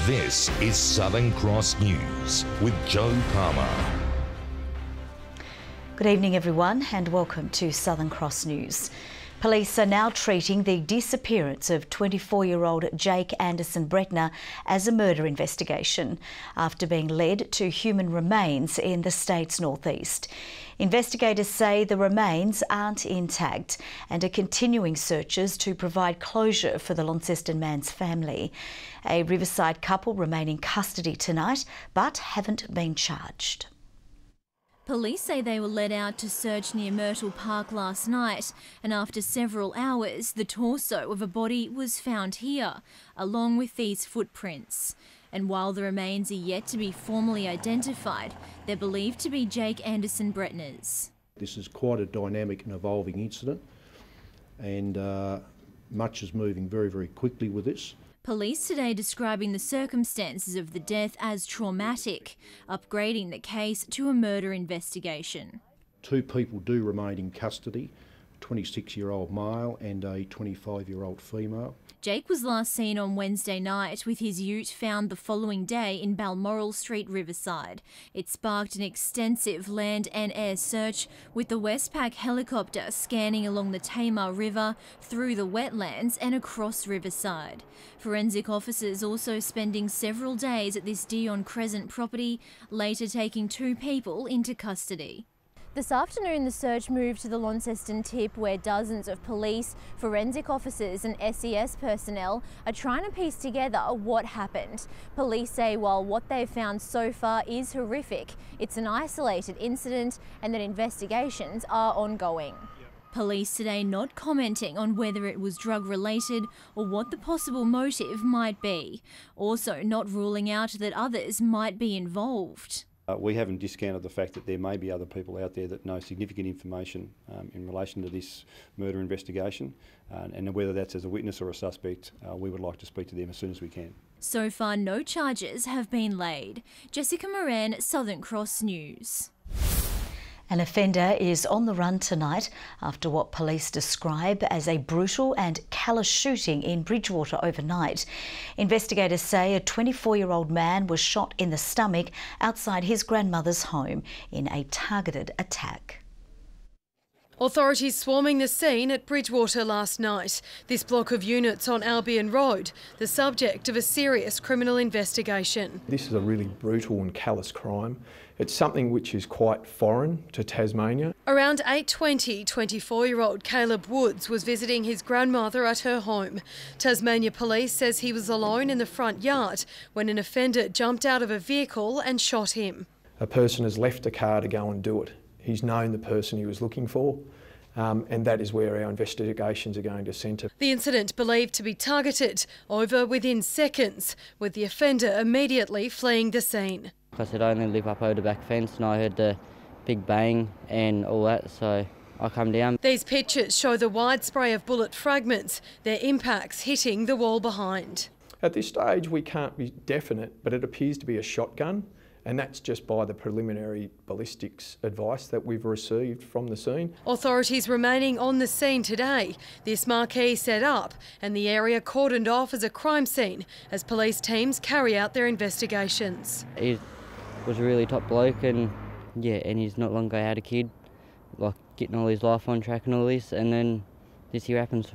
This is Southern Cross News with Joe Palmer. Good evening everyone and welcome to Southern Cross News. Police are now treating the disappearance of 24-year-old Jake Anderson Bretner as a murder investigation after being led to human remains in the state's northeast. Investigators say the remains aren't intact and are continuing searches to provide closure for the Launceston man's family. A Riverside couple remain in custody tonight but haven't been charged. Police say they were led out to search near Myrtle Park last night, and after several hours, the torso of a body was found here, along with these footprints. And while the remains are yet to be formally identified, they're believed to be Jake Anderson Bretner's. This is quite a dynamic and evolving incident, and much is moving very, very quickly with this. Police today describing the circumstances of the death as traumatic, upgrading the case to a murder investigation. Two people do remain in custody, a 26-year-old male and a 25-year-old female. Jake was last seen on Wednesday night with his ute found the following day in Balmoral Street, Riverside. It sparked an extensive land and air search, with the Westpac helicopter scanning along the Tamar River, through the wetlands and across Riverside. Forensic officers also spending several days at this Dion Crescent property, later taking two people into custody. This afternoon, the search moved to the Launceston tip, where dozens of police, forensic officers and SES personnel are trying to piece together what happened. Police say while what they've found so far is horrific, it's an isolated incident and that investigations are ongoing. Police today not commenting on whether it was drug-related or what the possible motive might be. Also not ruling out that others might be involved. We haven't discounted the fact that there may be other people out there that know significant information in relation to this murder investigation, and whether that's as a witness or a suspect, we would like to speak to them as soon as we can. So far, no charges have been laid. Jessica Moran, Southern Cross News. An offender is on the run tonight after what police describe as a brutal and callous shooting in Bridgewater overnight. Investigators say a 24-year-old man was shot in the stomach outside his grandmother's home in a targeted attack. Authorities swarming the scene at Bridgewater last night. This block of units on Albion Road, the subject of a serious criminal investigation. This is a really brutal and callous crime. It's something which is quite foreign to Tasmania. Around 8:20, 24-year-old Caleb Woods was visiting his grandmother at her home. Tasmania Police says he was alone in the front yard when an offender jumped out of a vehicle and shot him. A person has left a car to go and do it. He's known the person he was looking for, and that is where our investigations are going to centre. The incident believed to be targeted, over within seconds, with the offender immediately fleeing the scene. I said I only live up over the back fence and I heard the big bang and all that, so I come down. These pictures show the wide spray of bullet fragments, their impacts hitting the wall behind. At this stage we can't be definite, but it appears to be a shotgun. And that's just by the preliminary ballistics advice that we've received from the scene. Authorities remaining on the scene today. This marquee set up and the area cordoned off as a crime scene as police teams carry out their investigations. He was a really top bloke and he's not long ago had a kid, like getting all his life on track and all this, and then this here happens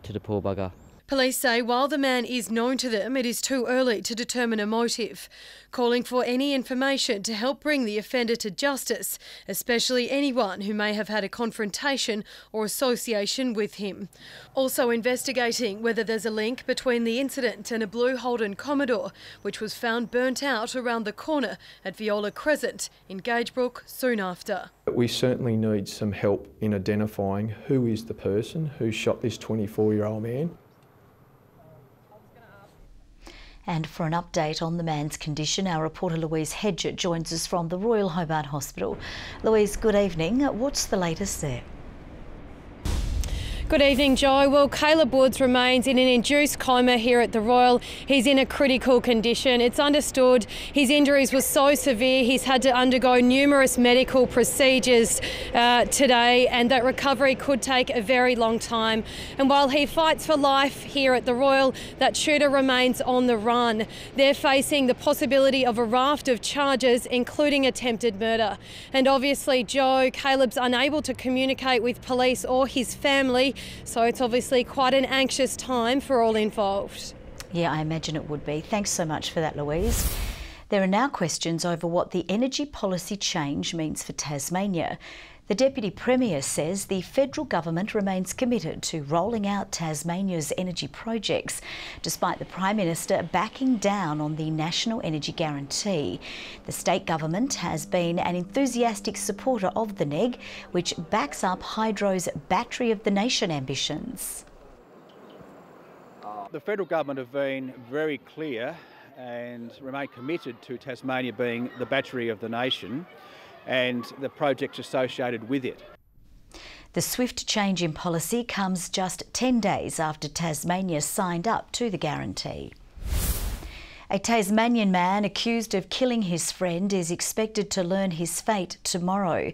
to the poor bugger. Police say while the man is known to them, it is too early to determine a motive, calling for any information to help bring the offender to justice, especially anyone who may have had a confrontation or association with him. Also investigating whether there's a link between the incident and a blue Holden Commodore, which was found burnt out around the corner at Viola Crescent in Gagebrook soon after. We certainly need some help in identifying who is the person who shot this 24-year-old man. And for an update on the man's condition, our reporter Louise Hedger joins us from the Royal Hobart Hospital. Louise, good evening. What's the latest there? Good evening, Joe. Well, Caleb Woods remains in an induced coma here at the Royal. He's in a critical condition. It's understood his injuries were so severe he's had to undergo numerous medical procedures today, and that recovery could take a very long time. And while he fights for life here at the Royal, that shooter remains on the run. They're facing the possibility of a raft of charges, including attempted murder. And obviously, Joe, Caleb's unable to communicate with police or his family, so it's obviously quite an anxious time for all involved. Yeah, I imagine it would be. Thanks so much for that, Louise. There are now questions over what the energy policy change means for Tasmania. The Deputy Premier says the federal government remains committed to rolling out Tasmania's energy projects, despite the Prime Minister backing down on the National Energy Guarantee. The state government has been an enthusiastic supporter of the NEG, which backs up Hydro's Battery of the Nation ambitions. The federal government have been very clear and remain committed to Tasmania being the battery of the nation and the projects associated with it. The swift change in policy comes just 10 days after Tasmania signed up to the guarantee. A Tasmanian man accused of killing his friend is expected to learn his fate tomorrow.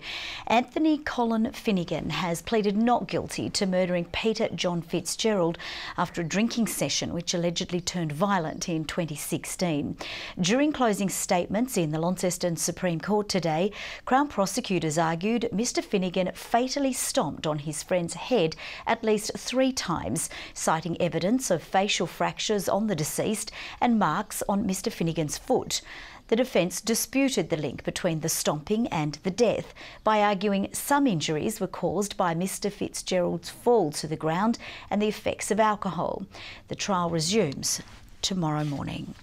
Anthony Colin Finnegan has pleaded not guilty to murdering Peter John Fitzgerald after a drinking session which allegedly turned violent in 2016. During closing statements in the Launceston Supreme Court today, Crown prosecutors argued Mr Finnegan fatally stomped on his friend's head at least 3 times, citing evidence of facial fractures on the deceased and marks on Mr Finnegan's foot. The defence disputed the link between the stomping and the death by arguing some injuries were caused by Mr Fitzgerald's fall to the ground and the effects of alcohol. The trial resumes tomorrow morning.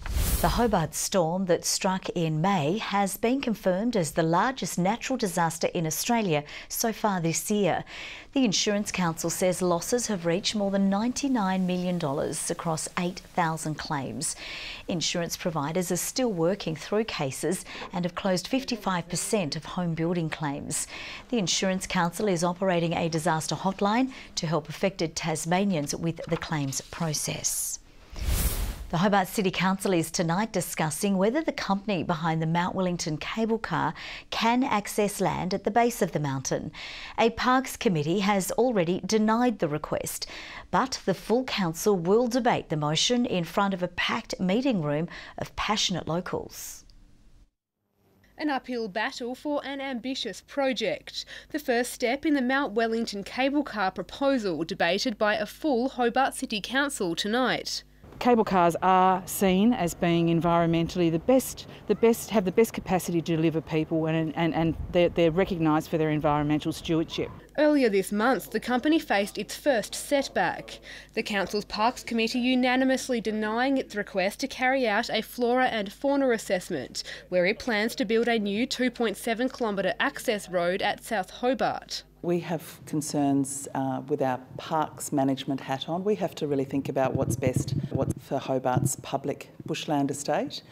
The Hobart storm that struck in May has been confirmed as the largest natural disaster in Australia so far this year. The Insurance Council says losses have reached more than $99 million across 8,000 claims. Insurance providers are still working through cases and have closed 55% of home building claims. The Insurance Council is operating a disaster hotline to help affected Tasmanians with the claims process. The Hobart City Council is tonight discussing whether the company behind the Mount Wellington cable car can access land at the base of the mountain. A Parks Committee has already denied the request, but the full council will debate the motion in front of a packed meeting room of passionate locals. An uphill battle for an ambitious project. The first step in the Mount Wellington cable car proposal debated by a full Hobart City Council tonight. Cable cars are seen as being environmentally the best, have the best capacity to deliver people, and they're recognised for their environmental stewardship. Earlier this month, the company faced its first setback. The Council's Parks Committee unanimously denying its request to carry out a flora and fauna assessment, where it plans to build a new 2.7 kilometre access road at South Hobart. We have concerns with our parks management hat on. We have to really think about what's best for Hobart's public bushland estate,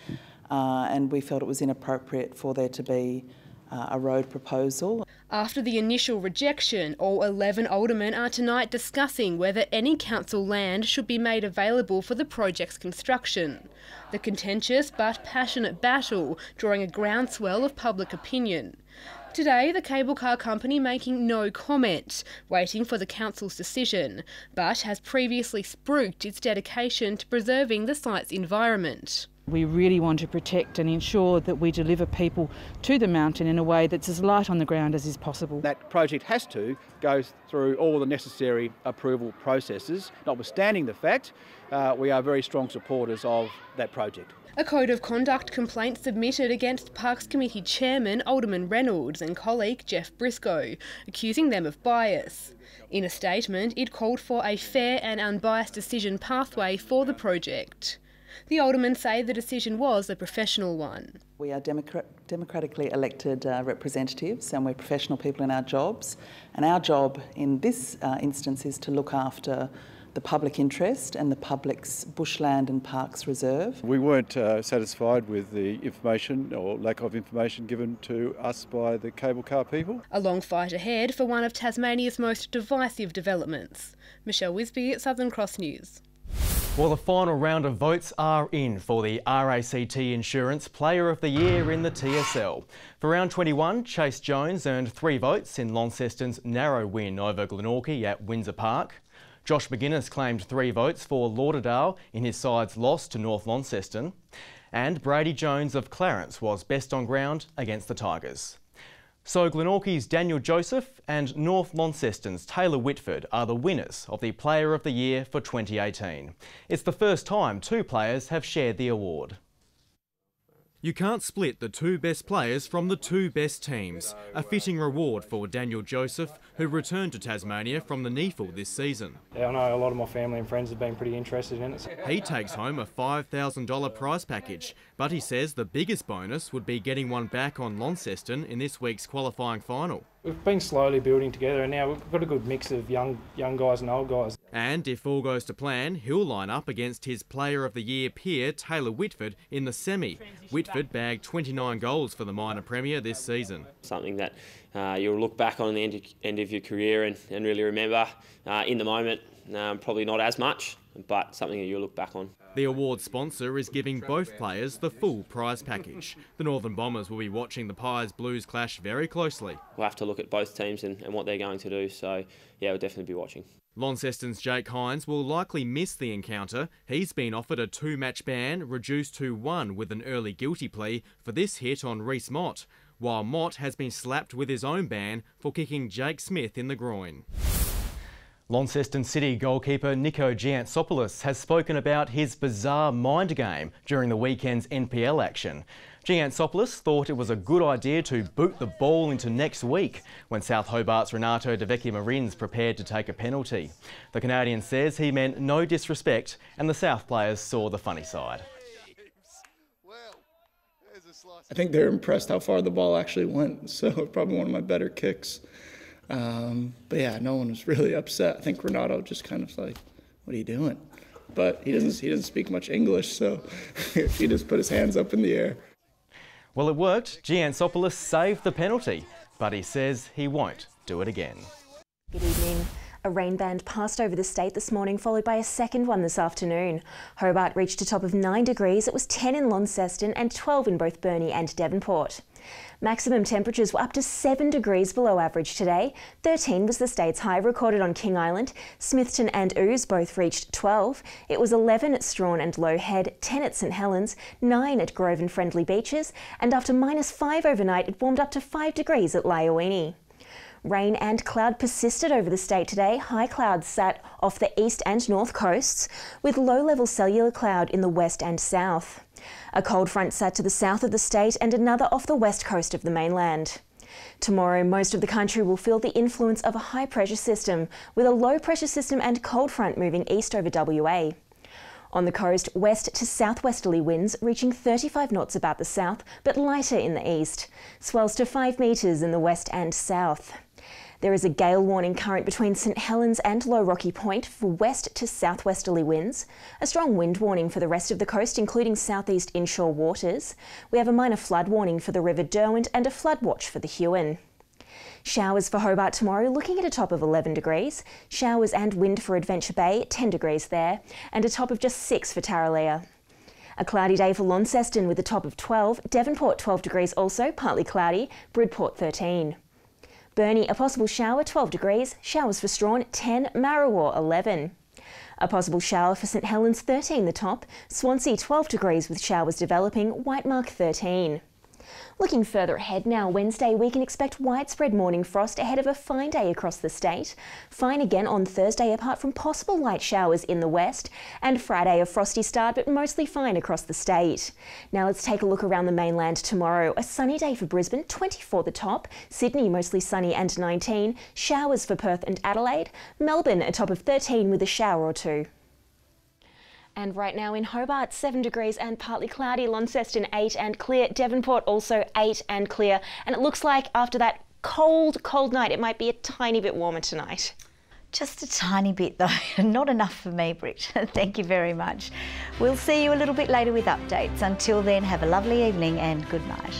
and we felt it was inappropriate for there to be a road proposal. After the initial rejection, all 11 aldermen are tonight discussing whether any council land should be made available for the project's construction. The contentious but passionate battle drawing a groundswell of public opinion. Today, the cable car company making no comment, waiting for the council's decision, but has previously spruiked its dedication to preserving the site's environment. We really want to protect and ensure that we deliver people to the mountain in a way that's as light on the ground as is possible. That project has to go through all the necessary approval processes, notwithstanding the fact we are very strong supporters of that project. A code of conduct complaint submitted against Parks Committee Chairman Alderman Reynolds and colleague Jeff Briscoe, accusing them of bias. In a statement, it called for a fair and unbiased decision pathway for the project. The aldermen say the decision was a professional one. We are democratically elected representatives, and we're professional people in our jobs. And our job in this instance is to look after the public interest and the public's bushland and parks reserve. We weren't satisfied with the information or lack of information given to us by the cable car people. A long fight ahead for one of Tasmania's most divisive developments. Michelle Wisby at Southern Cross News. Well, the final round of votes are in for the RACT Insurance Player of the Year in the TSL. For round 21, Chase Jones earned 3 votes in Launceston's narrow win over Glenorchy at Windsor Park. Josh McGuinness claimed 3 votes for Lauderdale in his side's loss to North Launceston. And Brady Jones of Clarence was best on ground against the Tigers. So Glenorchy's Daniel Joseph and North Launceston's Taylor Whitford are the winners of the Player of the Year for 2018. It's the first time 2 players have shared the award. You can't split the 2 best players from the 2 best teams. A fitting reward for Daniel Joseph, who returned to Tasmania from the NEFL this season. Yeah, I know a lot of my family and friends have been pretty interested in it. He takes home a $5,000 prize package, but he says the biggest bonus would be getting one back on Launceston in this week's qualifying final. We've been slowly building together and now we've got a good mix of young guys and old guys. And if all goes to plan, he'll line up against his Player of the Year peer Taylor Whitford in the semi. Whitford bagged 29 goals for the minor premier this season. Something that you'll look back on the end of your career and really remember. In the moment, probably not as much, but something that you'll look back on. The award sponsor is giving both players the full prize package. The Northern Bombers will be watching the Pies Blues clash very closely. We'll have to look at both teams and what they're going to do, so yeah, we'll definitely be watching. Launceston's Jake Hines will likely miss the encounter. He's been offered a 2-match ban, reduced to 1 with an early guilty plea for this hit on Reece Mott, while Mott has been slapped with his own ban for kicking Jake Smith in the groin. Launceston City goalkeeper Nico Gianopolous has spoken about his bizarre mind game during the weekend's NPL action. Gianopolous thought it was a good idea to boot the ball into next week when South Hobart's Renato De Vecchia Marins prepared to take a penalty. The Canadian says he meant no disrespect and the South players saw the funny side. I think they're impressed how far the ball actually went, so probably one of my better kicks. But yeah, no one was really upset. I think Renato just kind of like, what are you doing? But he doesn't speak much English, so he just put his hands up in the air. Well, it worked. Gianopolous saved the penalty, but he says he won't do it again. Good evening. A rain band passed over the state this morning, followed by a second one this afternoon. Hobart reached a top of 9 degrees. It was 10 in Launceston and 12 in both Burnie and Devonport. Maximum temperatures were up to 7 degrees below average today. 13 was the state's high recorded on King Island. Smithton and Ouse both reached 12. It was 11 at Strawn and Low Head, 10 at St Helens, 9 at Grove and Friendly Beaches, and after -5 overnight, it warmed up to 5 degrees at Lyowini. Rain and cloud persisted over the state today. High clouds sat off the east and north coasts, with low-level cellular cloud in the west and south. A cold front sat to the south of the state and another off the west coast of the mainland. Tomorrow, most of the country will feel the influence of a high-pressure system, with a low-pressure system and cold front moving east over WA. On the coast, west to southwesterly winds reaching 35 knots about the south, but lighter in the east. Swells to 5 metres in the west and south. There is a gale warning current between St Helens and Low Rocky Point for west to southwesterly winds. A strong wind warning for the rest of the coast, including southeast inshore waters. We have a minor flood warning for the River Derwent and a flood watch for the Huon. Showers for Hobart tomorrow, looking at a top of 11 degrees. Showers and wind for Adventure Bay, 10 degrees there, and a top of just 6 for Tarraleah. A cloudy day for Launceston with a top of 12. Devonport 12 degrees also, partly cloudy. Bridgewater 13. Burnie, a possible shower, 12 degrees. Showers for Strawn, 10. Marrawar, 11. A possible shower for St Helens, 13 the top. Swansea, 12 degrees with showers developing. Whitemark, 13. Looking further ahead now, Wednesday we can expect widespread morning frost ahead of a fine day across the state. Fine again on Thursday apart from possible light showers in the west, and Friday a frosty start but mostly fine across the state. Now let's take a look around the mainland tomorrow. A sunny day for Brisbane, 24 the top. Sydney mostly sunny and 19. Showers for Perth and Adelaide. Melbourne a top of 13 with a shower or 2. And right now in Hobart, 7 degrees and partly cloudy. Launceston 8 and clear. Devonport also 8 and clear. And it looks like after that cold night, it might be a tiny bit warmer tonight. Just a tiny bit though, not enough for me, Brit. Thank you very much. We'll see you a little bit later with updates. Until then, have a lovely evening and good night.